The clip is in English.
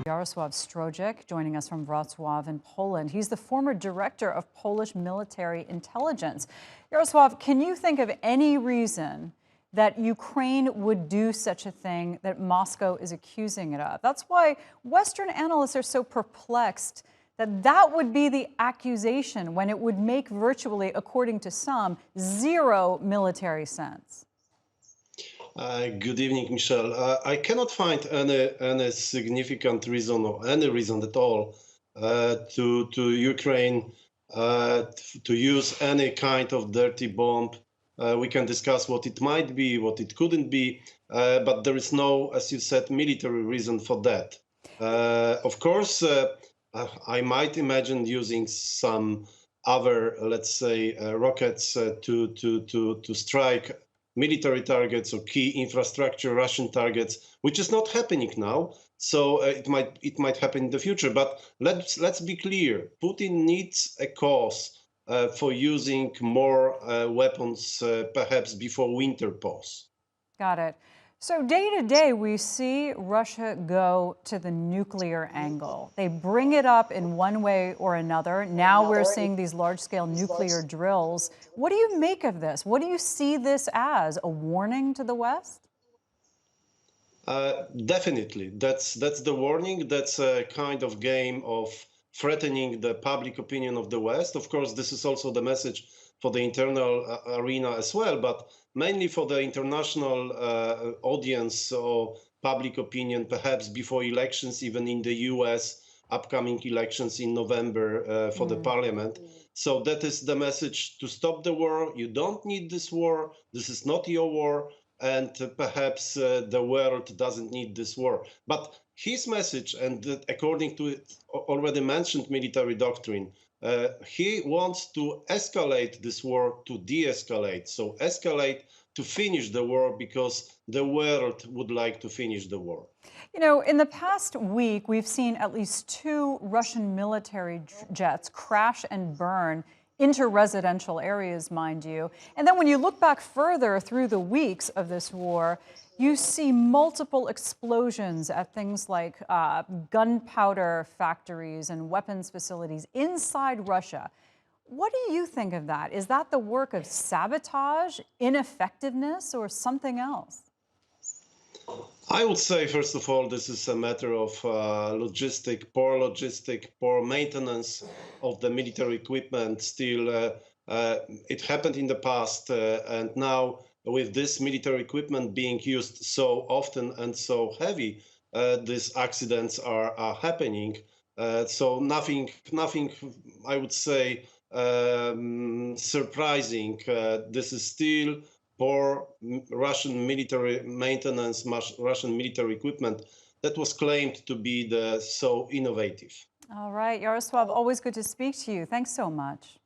Jaroslaw Strozyk, joining us from Wrocław in Poland. He's the former director of Polish military intelligence. Jaroslaw, can you think of any reason that Ukraine would do such a thing that Moscow is accusing it of? That's why Western analysts are so perplexed that that would be the accusation when it would make virtually, according to some, zero military sense. Good evening, Michelle. I cannot find any significant reason or any reason at all to Ukraine to use any kind of dirty bomb. We can discuss what it might be, what it couldn't be, but there is no, as you said, military reason for that. Of course, I might imagine using some other, let's say, rockets to strike military targets or key infrastructure Russian targets, which is not happening now. So it might happen in the future. But let's be clear: Putin needs a cause for using more weapons, perhaps before winter pause. Got it. So day to day, we see Russia go to the nuclear angle. They bring it up in one way or another. Now we're seeing these large-scale nuclear drills. What do you make of this? What do you see this as? A warning to the West? Definitely. That's the warning. That's a kind of game of threatening the public opinion of the West. Of course, this is also the message for the internal arena as well, but mainly for the international audience or public opinion, perhaps before elections, even in the US, upcoming elections in November for the parliament. So that is the message: to stop the war. You don't need this war. This is not your war. And perhaps the world doesn't need this war. But his message, and according to already mentioned military doctrine, he wants to escalate this war to de-escalate. So escalate to finish the war, because the world would like to finish the war. You know, in the past week, we've seen at least 2 Russian military jets crash and burn into residential areas, mind you. And then when you look back further through the weeks of this war, you see multiple explosions at things like gunpowder factories and weapons facilities inside Russia. What do you think of that? Is that the work of sabotage, ineffectiveness, or something else? I would say, first of all, this is a matter of poor maintenance of the military equipment. Still, it happened in the past, and now with this military equipment being used so often and so heavy, these accidents are happening. So nothing, I would say, surprising. This is still poor Russian military maintenance, Russian military equipment that was claimed to be so innovative. All right, Jaroslaw, always good to speak to you. Thanks so much.